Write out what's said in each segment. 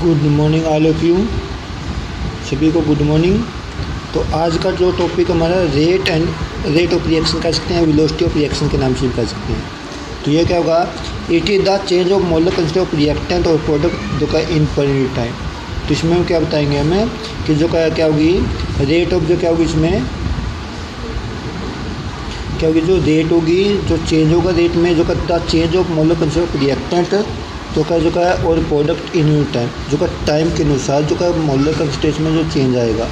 Good morning all of you, सभी को good morning. तो आज का जो टॉपिक हमारा रेट ऑफ रिएक्शन कह सकते हैं, वेलोसिटी ऑफ रिएक्शन के नाम से भी कह सकते हैं। तो ये क्या होगा, it is the change of molar constant of reactant और प्रोडक्ट जो का इन पर यूनिट टाइम। तो इसमें हम क्या बताएंगे हमें कि जो क्या होगी रेट ऑफ, जो क्या होगी इसमें क्या होगी, जो रेट होगी जो चेंज होगा रेट में, जो का change of molar constant of reactant जो का और प्रोडक्ट इन यूनिट टाइम, जो का टाइम के अनुसार जो का मोलर कंसंट्रेशन में जो चेंज आएगा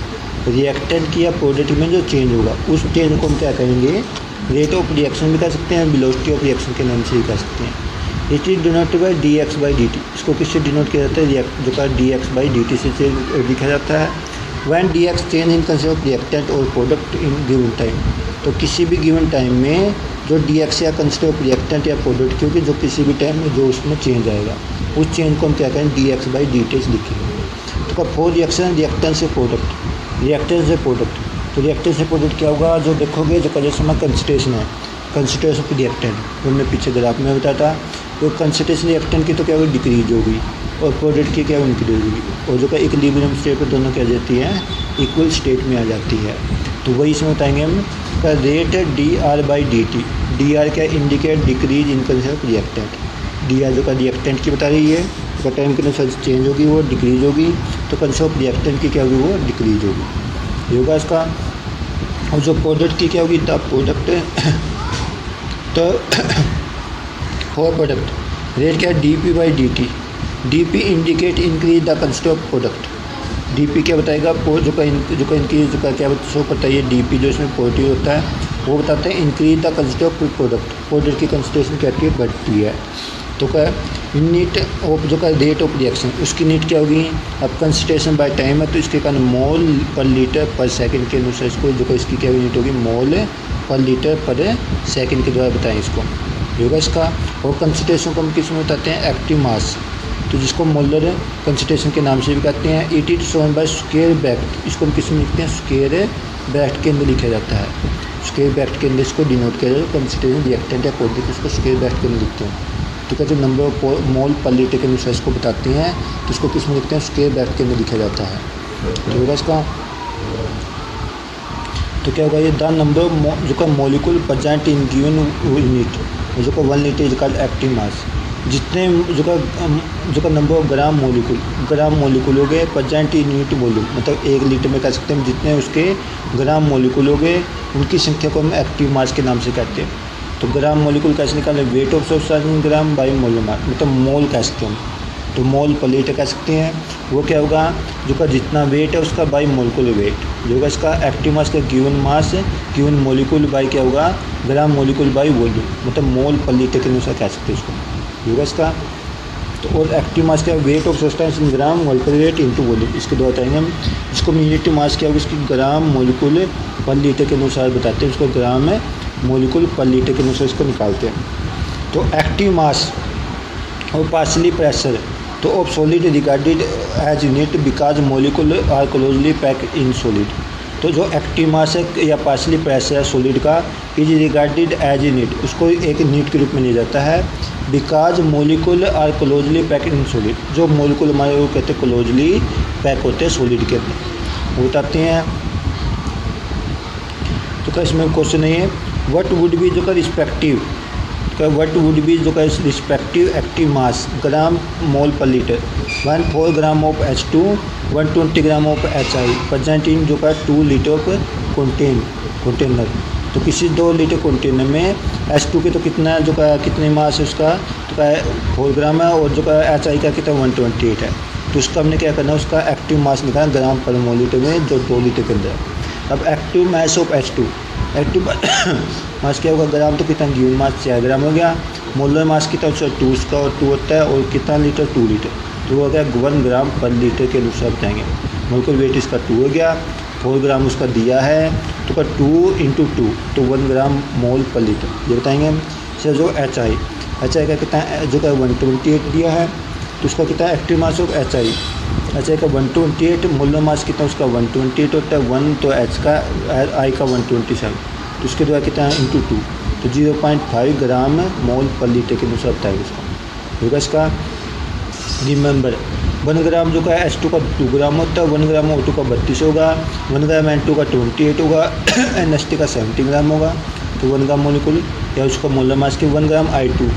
रिएक्टेंट की या प्रोडक्ट में जो चेंज होगा, उस चेंज को हम क्या कहेंगे, रेट ऑफ रिएक्शन भी कह सकते हैं, वेलोसिटी ऑफ रिएक्शन के नाम से भी कह सकते हैं। It is denoted by D X by D T. इसको किससे डिनोट किया जाता है, जो का D X by D T से लिखा जाता है। When D X change in concept of reactant और प्रोडक्ट इन गिवन टाइम। तो किसी भी गिवन टाइम में जो डी एक्स या कंसेप्ट ऑफ रिएक्टेंट या प्रोडक्ट क्योंकि जो किसी भी टाइम में जो उसमें चेंज आएगा, उस चेंज को हम क्या करें, D X by D T लिखेंगे। तो फॉर रिएक्शन रिएक्टेंट से प्रोडक्ट, रिएक्टेंट से प्रोडक्ट। तो रिएक्टेंट से प्रोडक्ट क्या होगा, जो देखोगे जो जैसे हमारा कंसंट्रेशन है, कंसंट्रेशन ऑफ रिएक्टेंट हमने पीछे ग्राफ में बताया था। तो कंसंट्रेशन रिएक्टेंट की तो क्या होगी, डिक्रीज होगी, और प्रोडक्ट की क्या इंक्रीज होगी, और जो का इक्विलिब्रियम स्टेट पर दोनों क्या जाती है, इक्वल स्टेट में आ जाती है। तो वही इसमें बताएंगे हम का रेट है D R by D T. D R क्या indicate decrease in concept of reactant. D R जो का रिएक्टेंट की बता रही है, तो टाइम के अनुसार चेंज होगी वो डिक्रीज होगी, तो कंसेप्ट ऑफ रिएक्टेंट की क्या होगी, वो डिक्रीज होगी, ये होगा इसका। और जो प्रोडक्ट की क्या होगी, द प्रोडक्ट तो फॉर प्रोडक्ट रेट क्या है, D P by D T. D P indicate increase the concept of product. D P क्या बताएगा, जो का इंक्रीज जो का क्या शो करता है, ये डी पी जो इसमें पॉजिटिव होता है वो बताते हैं increase the concept of product. Product की कंसंट्रेशन क्या होती है, बढ़ती है। तो क्या नीट ऑफ जो का रेट ऑफ रिएक्शन, उसकी नीट क्या होगी, अब कंसंट्रेशन बाय टाइम है तो इसके कारण मोल पर लीटर पर सेकंड के अनुसार इसको जो का इसकी क्या यूनिट होगी, मोल पर लीटर पर सेकंड के द्वारा बताएं इसको, होगा इसका। और कंसंट्रेशन को हम किस में बताते हैं, एक्टिव मास, तो जिसको मोलर कंसंट्रेशन के नाम से भी कहते हैं। It is shown by square bracket, इसको हम किस में लिखते हैं, स्क्वायर ब्रैकेट के अंदर लिखा जाता है। स्क्वायर ब्रैकेट के अंदर इसको डिनोट किया जाता है, कंसंट्रेशन रिएक्टेंट या प्रोडक्ट, इसको स्क्वायर ब्रैकेट के अंदर लिखते हैं। ठीक है, जो नंबर ऑफ मोल पर लीटर के अनुसार इसको बताते हैं, तो इसको किस में लिखते हैं, स्क्वायर ब्रैकेट के अंदर लिखा जाता है। तो होगा इसका, तो क्या होगा, ये द नंबर ऑफ जो का molecule present in given unit, जो का 1 litre is called active mass. जितने जो का नंबर ऑफ ग्राम मोलिकुल हो गए प्रेजेंट इन यूनिट वॉल्यूम, मतलब 1 लीटर में कह सकते हैं जितने उसके ग्राम मोलिकुल हो गए, उनकी संख्या को हम एक्टिव मास के नाम से कहते हैं। तो ग्राम मोलिकुल कैसे निकालें, weight of substance gram by molar mass, मतलब मोल कह सकते हैं। तो मोल पर लीटर कह सकते हैं, वो क्या होगा, जो का जितना वेट है उसका बाई मोलिकुलर वेट, जो होगा इसका एक्टिव मास का given mass given molecule by क्या होगा, ग्राम मोलिकुल बाई वॉल्यूम, मतलब मोल पर लीटर के अनुसार कह सकते हैं इसको, होगा इसका। तो और एक्टिव मास क्या, weight of substance in gram molecular weight into volume, इसके द्वारा बताएंगे हम। इसको यूनिट मास क्या होगा, इसकी ग्राम मोलिकुल पर लीटर के अनुसार बताते हैं, उसको ग्राम मोलिकुल पर लीटर के अनुसार इसको निकालते हैं। तो एक्टिव मास और पार्शली प्रेशर तो of solid regarded as unit because molecule are closely pack in solid. तो जो एक्टिव मास है या पार्शली प्रेशर है सॉलिड का, इज रिगार्डेड एज यूनिट, उसको एक यूनिट के रूप में लिया जाता है, because molecule are closely pack in solid. जो मोलिकुल हमारे वो कहते हैं क्लोजली पैक होते हैं सॉलिड के अंदर, वो बताते हैं। तो क्या इसमें क्वेश्चन नहीं है, व्हाट वुड बी जो का रिस्पेक्टिव, व्हाट वुड बी जो का रिस्पेक्टिव एक्टिव मास ग्राम मोल पर litre, 1 gram of H2, 120 gram of HI present in जो का 2 लीटर ऑफ कंटेनर। तो किसी 2 लीटर कंटेनर में H2 के तो कितना जो का कितने मास है उसका, तो का 4 ग्राम है, और जो का HI का कितना 128 है। तो उसका हमने क्या करना है, उसका एक्टिव मास निकालना ग्राम पर मोल लीटर में, जो 2 लीटर के अंदर है। अब active mass of H2, active mass क्या होगा, ग्राम तो कितना गिवन मास 4 ग्राम हो गया, मोलर मास कितना उसका 2 उसका और 2 होता है, और कितना लीटर 2 लीटर, तो हो गया 1 ग्राम पर लीटर के अनुसार बताएंगे। मोलिकुलर वेट इसका 2 हो गया, 4 ग्राम उसका दिया है, तो का 2 इंटू 2 तो 1 ग्राम मोल पर लीटर, ये बताएंगे हम। सर जो HI का कितना जो का 128 दिया है, तो उसका कितना एक्टिव मास ऑफ HI का 128, मोलर मास कितना उसका 128 होता है, 1 तो H का I का 127, तो उसके द्वारा कितना इंटू 2, तो 0.5 ग्राम मोल पर लीटर के अनुसार बताएगा इसको, होगा इसका। रिमेंबर 1 ग्राम जो का H2 का 2 ग्राम होता है, 1 ग्राम O2 का 32 होगा, 1 ग्राम N2 का 28 होगा, NH3 का 70 ग्राम होगा। तो 1 ग्राम मोलिकुल या उसका मोलर मास के 1 ग्राम I2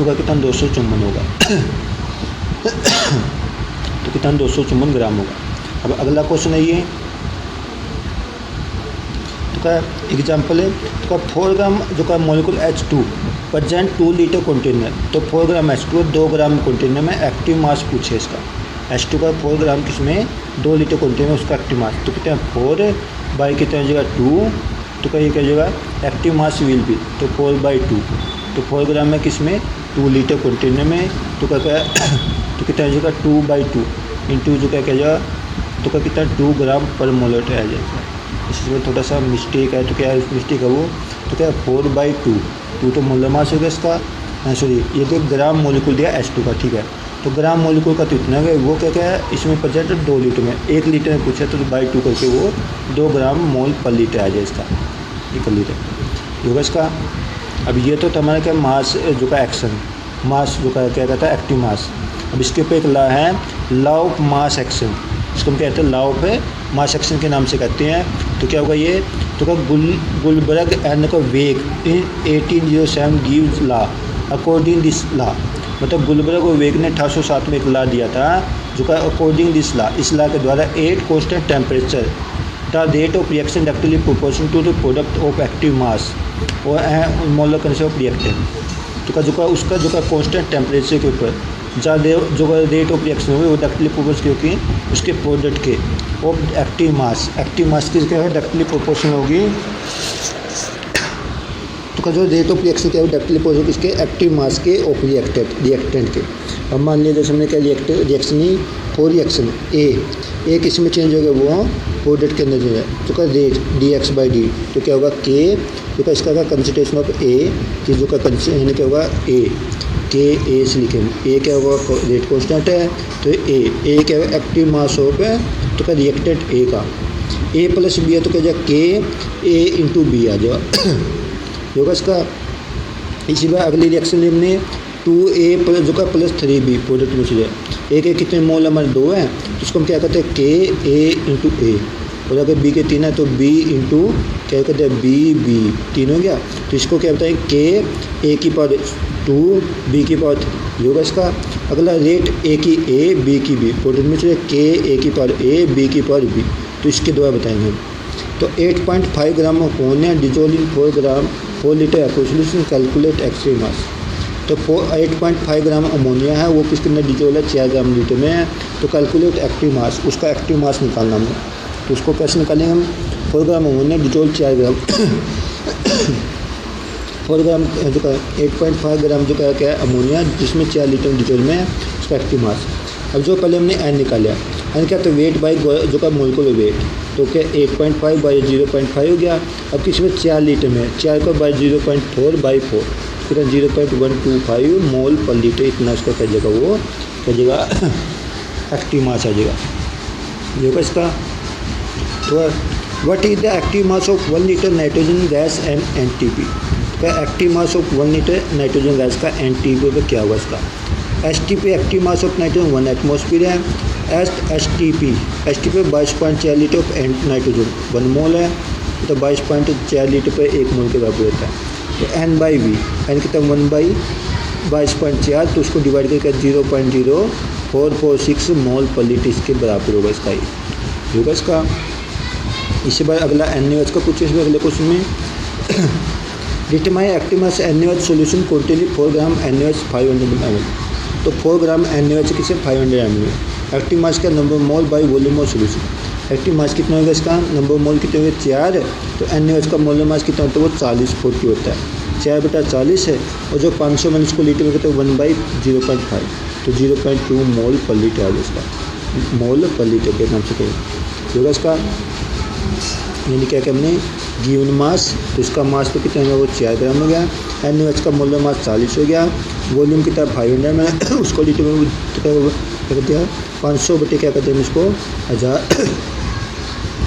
का कितना 254 होगा। तो कितना 254 ग्राम होगा। अब अगला क्वेश्चन है ये, तो क्या एग्जाम्पल है, तो का 4 ग्राम जो का molecule H2 present 2 litre container. तो 4 ग्राम H2 2 ग्राम कंटेनर में एक्टिव मास पूछे इसका। H2 का 4 ग्राम किसमें 2 लीटर कंटेनर में उसका एक्टिव मास, तो कितना 4 बाई कितना हो जाएगा 2, तो क्या ये क्या हो जाएगा एक्टिव मास विल बी, तो 4/2। तो 4 ग्राम में किसमें 2 लीटर कंटेनर में, तो क्या तो कितना हो जाएगा 2/2 इंटू जो क्या जाएगा, तो क्या कितना 2 ग्राम पर मोलर आ जाएगा। इसमें थोड़ा सा मिस्टेक है, तो क्या है मिस्टेक है वो, तो क्या 4/2, 2 तो मोलर मास हो गया इसका, सॉरी ये तो ग्राम मोलिकुल दिया H2 का, ठीक है। तो ग्राम मोलिकुल का तो इतना है, वो क्या क्या है इसमें प्रेजेंट 2 लीटर में, 1 लीटर में पूछा तो बाई 2 करके वो 2 ग्राम मोल पर लीटर आ जाए इसका, ये कर लीटर होगा इसका। अब ये तो हमारा क्या मास जो का एक्शन मास जो का क्या कहता है एक्टिव मास। अब इसके ऊपर एक ला है लॉ ऑफ मास एक्शन, इसको हम कहते हैं लॉ ऑफ मास एक्शन के नाम से कहते हैं। तो क्या होगा ये, तो क्या गुलबर्ग एंड का वेग इन 1807 gives law according this law, मतलब गुलबर्ग और वेग ने 1807 में एक लॉ दिया था जो का अकॉर्डिंग दिस लॉ, इस लॉ के द्वारा 8 constant temperature the rate of reaction directly proportional to the product of active mass और मोलर कंसेप्ट ऑफ रिएक्टेंट। तो का जो का उसका जो का कांस्टेंट टेम्परेचर के ऊपर जो रेट ऑफ रिएक्शन होगी वो डायरेक्टली प्रोपोर्शनल, क्योंकि उसके प्रोडक्ट के ऑफ एक्टिव मास की क्या है डायरेक्टली प्रोपोर्शनल होगी। तो का जो रेट ऑफ रिएक्शन क्या है डायरेक्टली प्रोपोर्शनल किसके एक्टिव मास के ऑफ रिएक्टेंट के। अब मान लीजिए जैसे हमने क्या रिएक्शन ही फॉर रिएक्शन ए किस में चेंज हो गया वो प्रोडक्ट के अंदर जो है, तो का रेट dx/d, तो क्या होगा के, तो का इसका कंसंट्रेशन ऑफ ए कि जो का यानी क्या होगा ए से लिखेंगे, ए क्या होगा रेट कांस्टेंट है, तो ए क्या होगा एक्टिव मास ऑफ है, तो का रिएक्टेंट ए का ए प्लस बी है, तो क्या जाएगा के ए इंटू बी आ जाएगा होगा इसका। इसी बार अगली रिएक्शन हमने 2a प्लस जो का प्लस 3b प्रोडक्ट में से ए के कितने मोल हमारे 2 हैं, तो उसको हम क्या कहते हैं के ए इंटू ए, और अगर बी के 3 है तो बी इंटू क्या कहते हैं बी 3 हो गया। तो इसको क्या बताएं के ए की पावर 2 बी की पावर 3 होगा इसका। अगला रेट ए की ए बी की बी प्रोडक्ट में से के ए की पावर ए बी की पावर बी, तो इसके द्वारा बताएंगे। तो 8.5 gram of ammonia dissolve in 4 litre aqua solution, calculate x-ray mass. तो 8.5 ग्राम अमोनिया है वो किसके अंदर डिजोल्व है 4 ग्राम लीटर में है, तो कैलकुलेट एक्टिव मास, उसका एक्टिव मास निकालना हमने। तो उसको कैसे निकालेंगे हम, 4 ग्राम अमोनिया डिजोल्व 4 ग्राम 4 ग्राम जो का 8.5 ग्राम जो क्या है अमोनिया जिसमें 4 लीटर डिजोल्व में है, उसका एक्टिव मास। अब जो पहले हमने एन निकाला, एन क्या, तो वेट बाई जो का मोलिकुलर वेट, तो क्या 8.5 बाई 0.5 हो गया। अब किसमें 4 लीटर में 4 को बाई 0.4 बाई 4 कितना 0.125 मोल पर लीटर, इतना उसका क्या जगह वो क्या जगह एक्टिव मास आ जाएगा, ये होगा इसका। तो what is the active mass of 1 litre nitrogen gas and NTP, का active mass of 1 litre nitrogen gas का NTP पे क्या होगा इसका। STP active mass of nitrogen 1 atmosphere है, STP 22.4 लीटर ऑफ नाइट्रोजन 1 मोल है, तो 22.4 लीटर पे 1 मोल के बराबर होता है। तो N/V एन कितना 1/22.4, तो उसको डिवाइड करके 0.0446 मोल पर लीटर इसके बराबर होगा इसका, ये होगा इसका। इसके बाद अगला NaOH का पूछे इसमें अगले क्वेश्चन में determine active mass NaOH solution quantity 4 ग्राम NaOH 500 ml, तो 4 ग्राम NaOH किसे 500 ml एक्टिव मास का number mole by volume of solution. Active mass कितना होगा इसका, नंबर मोल कितने होंगे 4, तो NaOH का मोलर मास कितना होता है वो 40 होता है, 4/40 है, और जो 500 ml इसको लीटर में कहते हैं 1/0.5, तो 0.2 मोल पर लीटर आ इसका, मोल पर लीटर के नाम से कहें होगा इसका। यानी क्या हमने गिवन मास, तो इसका मास तो कितना होगा वो 4 ग्राम हो गया, NaOH का मोलर मास 40 हो गया, वॉल्यूम कितना 500 में उसको लीटर में क्या कहते हैं 500 बटे क्या कहते हैं इसको 1000,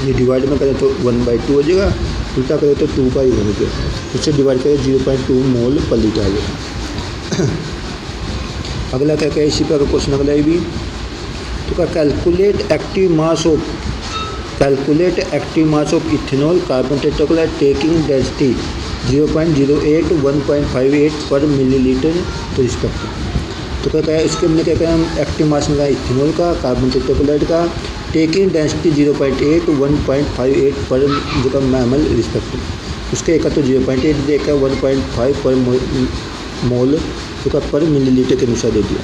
ये डिवाइड में करें तो 1/2 हो जाएगा, उल्टा करें तो 2/1 हो गया, उससे डिवाइड करें 0.2 मोल पर लीटर आ गया। अगला क्या क्या इसी पर क्वेश्चन अगला भी तो क्या calculate active mass of ethanol carbon tetrachloride taking density 0.08 1.58 पर मिलीलीटर तो रिस्पेक्टिव। तो क्या है इसके हमने क्या कहा, हम एक्टिव मास निकाला इथेनॉल का, कार्बन टेट्राक्लोराइड का, टेकिंग डेंसिटी 0.8 1.58 पर जो का एमएल रिस्पेक्टिव। उसके एक तो 0.8 देखा, 1.5 पर मोल जो का पर मिलीलीटर के अनुसार दे दिया।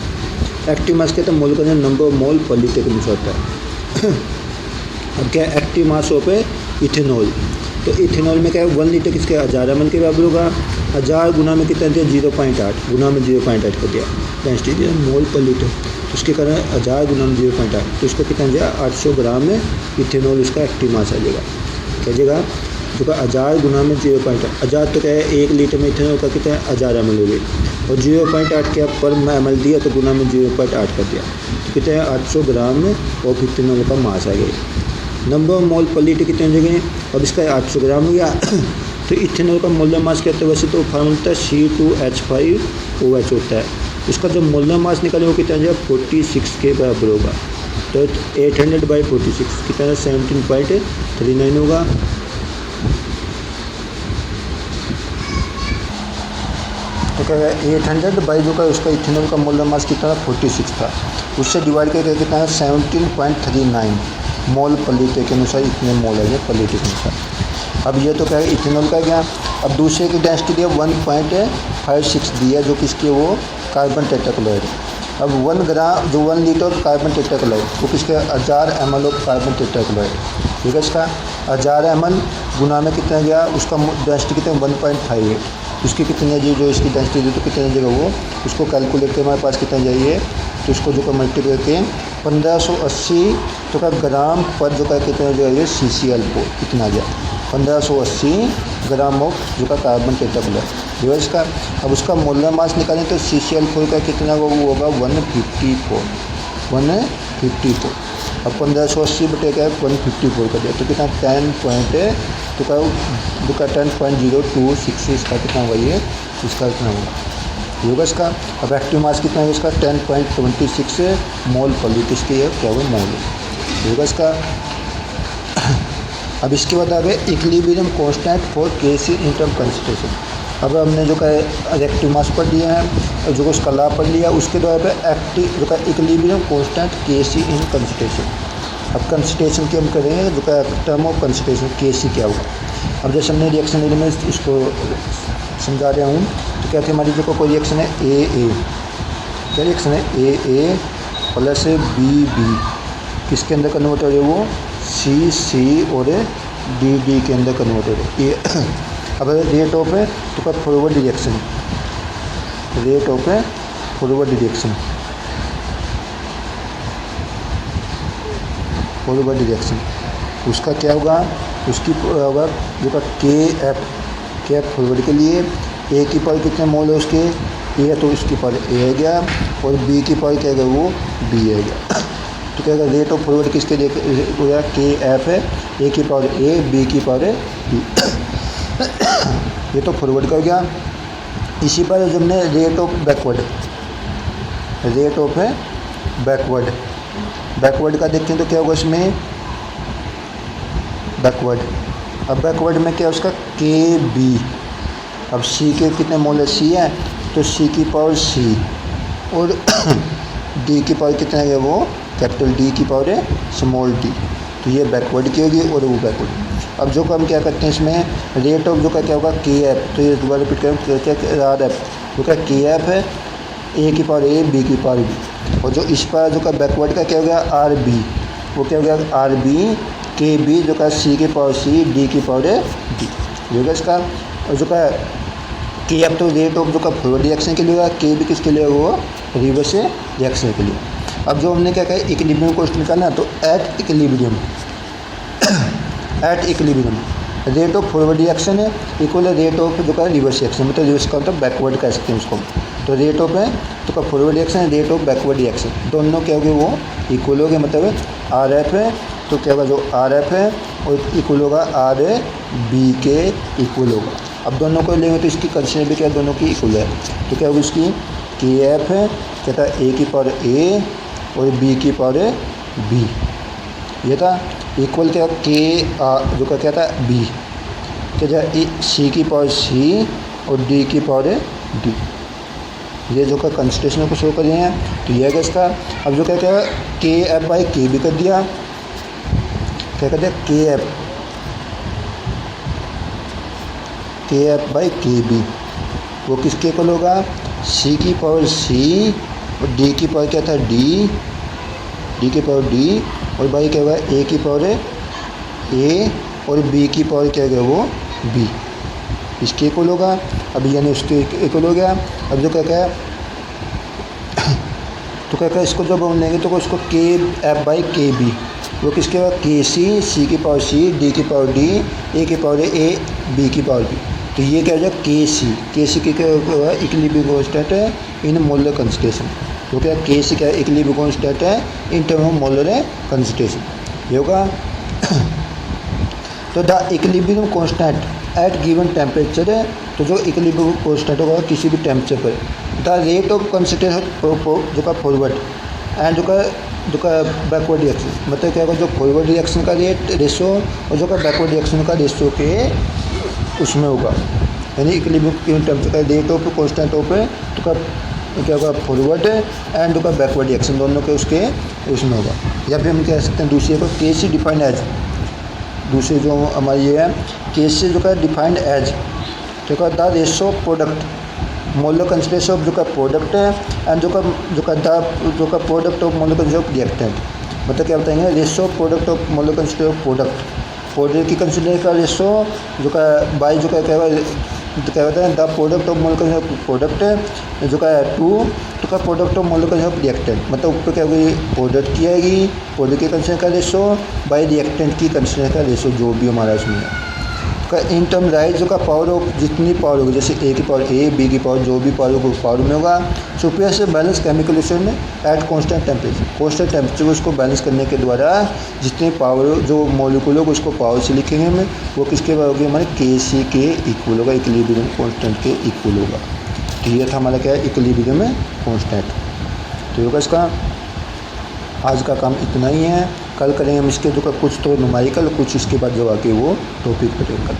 एक्टिव मास कहते हैं मोल का नंबर ऑफ मोल पर लीटर के अनुसार होता है। अब क्या है एक्टिव मास ऑफ इथेनॉल, तो इथेनॉल में क्या है 1 लीटर किसके 1000 ml के बराबर होगा। 1000 गुना में कितना दिया 0.8 गुना में 0.8 कर दिया डेंसिटी दिया मोल पर लीटर, तो उसके कारण 1000 गुना में 0.8 तो इसको कितना दिया 800 ग्राम में इथेनॉल इसका एक्टिव मास आ जाएगा। क्या जाएगा जो का 1000 गुना में 0.8, 1000 तो क्या है 1 लीटर में इथेनॉल का कितना है 1000 ml हो गई, और 0.8 क्या पर ml दिया तो गुना में 0.8 कर दिया तो कितना है 800 ग्राम में और इथेनॉल का मास आ गया। नंबर ऑफ मोल पर लीटर कितने जगह, अब इसका 800 ग्राम हो गया। तो इथेनॉल का मोलर मास कहते हैं वैसे तो फार्मूला होता है C2H5OH होता है, इसका जो मोलर मास निकाले वो कितना जो 46 के बराबर होगा। तो 800/46 कितना है 17.39 होगा। तो क्या है 800 बाई जो का उसका इथेनॉल का मोलर मास कितना था 46 था, उससे डिवाइड करके कितना है 17.39 मोल पर लीटर के अनुसार इतने मोल है पर लीटर के अनुसार। अब ये तो क्या है इथेनॉल का क्या, अब दूसरे की डेंसिटी दिया 1.56 दिया जो किसकी वो कार्बन टेट्राक्लोराइड। अब 1 ग्राम जो 1 लीटर कार्बन टेट्राक्लोराइड वो किसके 1000 ml ऑफ कार्बन टेट्राक्लोराइड, ठीक है। इसका 1000 ml गुना में कितना गया उसका डेंसिटी कितना 1.58, उसकी कितनी जी जो इसकी डेंसिटी दी तो कितनी जगह वो उसको कैलकुलेट करके हमारे पास कितना जाइए तो उसको जो का मल्टीप्लाई करके 1580 तो का ग्राम पर जो का कितना जो है CCl को कितना गया 1580 ग्राम ऑफ जो का कार्बन टेट्राक्लोराइड जो है इसका। अब उसका मोलर मास निकालें तो CCl4 का कितना वो होगा 154। अब 1580 बटे क्या 154 कर दिया तो कितना 10.0266 इसका कितना हुआ ये इसका कितना हुआ होगा इसका। अब एक्टिव मास कितना है इसका 10.26 मोल पर लीटर इसके क्या हुआ मोल होगा इसका। अब इसके बाद आ गए equilibrium constant for Kc in term concentration. अब हमने जो का एक्टिव मास पढ़ लिया है जो उसका ला पढ़ लिया, उसके द्वारा पे एक्टिव जो का equilibrium constant Kc in concentration. अब कंसंट्रेशन की हम करेंगे जो का टर्म ऑफ कंसंट्रेशन Kc क्या होगा। अब जैसे हमने रिएक्शन एरिया में इसको समझा रहा हूँ तो क्या थे हमारी जो कोई रिएक्शन है AA, क्या रिएक्शन है AA प्लस BB किसके अंदर कन्वर्ट हो रहे वो CC और DD के अंदर कन्वर्ट हो रहे ये। अब रेट ऑफ है तो क्या फॉरवर्ड रिएक्शन, रेट ऑफ है फॉरवर्ड रिएक्शन, फॉरवर्ड रिएक्शन उसका क्या होगा उसकी होगा जो का KF फॉरवर्ड के लिए A की पावर कितने मोल है उसके A तो इसकी पावर A है गया और B की पावर क्या है वो B है गया। तो क्या रेट ऑफ फॉरवर्ड किसके लिए होगा KF है A की पावर A B की पावर B ये तो फॉरवर्ड का हो गया। इसी पर जब हमने rate of backward, rate of है बैकवर्ड, बैकवर्ड का देखते हैं तो क्या होगा इसमें बैकवर्ड। अब बैकवर्ड में क्या है उसका KB। अब C के कितने मोल है C है तो C की पावर C और D की पावर कितना है वो कैपिटल D की पावर है स्मॉल d, तो ये बैकवर्ड की होगी और वो बैकवर्ड। अब जो हम क्या करते हैं इसमें रेट ऑफ जो का क्या होगा KF, तो ये दोबारा रिपीट करें क्या RF जो का KF है A की पावर A B की पावर B, और जो इस पर जो का बैकवर्ड का क्या हो गया RB, वो क्या हो गया RB KB जो का C की पावर C D की पावर D जो है इसका। और जो का KF तो रेट ऑफ जो का फॉरवर्ड रिएक्शन के लिए होगा, KB किसके लिए वो रिवर्स रिएक्शन के लिए। अब जो हमने क्या कहा इक्विलिब्रियम को निकालना तो at equilibrium rate of forward reaction है इक्वल रेट ऑफ जो का रिवर्स रिएक्शन, मतलब रिवर्स का मतलब बैकवर्ड कह सकते हैं उसको। तो रेट ऑफ है तो का फॉरवर्ड रिएक्शन है रेट ऑफ बैकवर्ड रिएक्शन, दोनों क्या हो गए वो इक्वल हो गए, मतलब RF है तो क्या होगा जो RF है और इक्वल होगा RB के इक्वल होगा। अब दोनों को लेंगे तो इसकी कंडीशन भी क्या दोनों की इक्वल है, तो क्या होगी इसकी KF है कहता है A की पावर A और B की पावर बी, ये था इक्वल क्या के जो का क्या था बी, क्या जाए सी की पावर सी और डी की पावर है डी। ये जो का कंस्टेशन को शो कर दिए हैं, तो यह है इसका। अब जो क्या क्या के एफ बाई के बी कर दिया, क्या कर दिया के एफ बाई के बी, वो किसके इक्वल होगा सी की पावर सी और डी की पावर क्या था डी की पावर डी, और बाई क्या हुआ ए की पावर है ए और बी की पावर क्या गया वो बी, इसके इक्वल होगा। अब यानी उसके इक्वल हो गया। अब जो क्या क्या तो क्या क्या इसको जब हम लेंगे तो उसको के एफ बाई के बी, वो किसके बाद के सी की पावर सी, डी की पावर डी, ए की पावर ए, बी की पावर बी। तो ये क्या हो जाएगा के सी की क्या हुआ इक्विलिब्रियम कांस्टेंट है इन मोलर कंसंट्रेशन। तो क्या के सी क्या इक्विलिब्रियम कांस्टेंट है in term of molar concentration, ये होगा। तो the equilibrium constant eight given temperature है, तो जो इक्विलिब्रियम कांस्टेंट होगा किसी भी टेम्परेचर पर, द रेट ऑफ कंसंट्रेशन जो का फॉरवर्ड एंड जो का बैकवर्ड रिएक्शन, मतलब क्या होगा जो फॉरवर्ड रिएक्शन का रेशो और जो का बैकवर्ड रिएक्शन का रेशो के उसमें होगा, यानी इक्विलिब्रियम टेम्परेचर का रेट ऑफ कांस्टेंट ऑफ तो का क्या होगा फॉरवर्ड एंड जो का बैकवर्ड रिएक्शन दोनों के उसके उसमें होगा। या फिर हम कह सकते हैं दूसरे को के सी डिफाइंड एज, दूसरे जो हमारी ये है के सी जो का डिफाइंड एज तो का the ratio of product molar concentration of जो का प्रोडक्ट है एंड जो का product of molar concentration of reactant, मतलब क्या बताएंगे ratio of product of molar concentration of product की कंसंट्रेशन का रेशो जो का बाई जो का क्या कहते हैं the product of molar concentration of product जो का टू तो का product of molar concentration of reactant, मतलब ऊपर क्या होगी प्रोडक्ट की आएगी, प्रोडक्ट की कंसंट्रेशन का रेशो बाई रिएक्टेंट की कंसंट्रेशन का रेशो जो भी हमारा इसमें है। का इन टर्म राइज जो का पावर ऑफ जितनी पावर होगी, जैसे ए की पावर ए, बी की पावर जो भी पावर होगी पावर में होगा, सुपीरियर से balance chemical reaction at constant temperature उसको बैलेंस करने के द्वारा जितनी पावर जो मॉलिक्यूल होगा उसको पावर से लिखेंगे हमें, वो किसके पावर होगी हमारे के सी के इक्वल होगा, इक्विलिब्रियम कांस्टेंट के इक्वल होगा। तो ये था हमारा क्या है इक्विलिब्रियम कांस्टेंट। तो होगा इसका आज का काम इतना ही है। कल करेंगे हम इसके जो कुछ तो न्यूमेरिकल, कुछ इसके बाद जो आके वो टॉपिक पढ़ेंगे।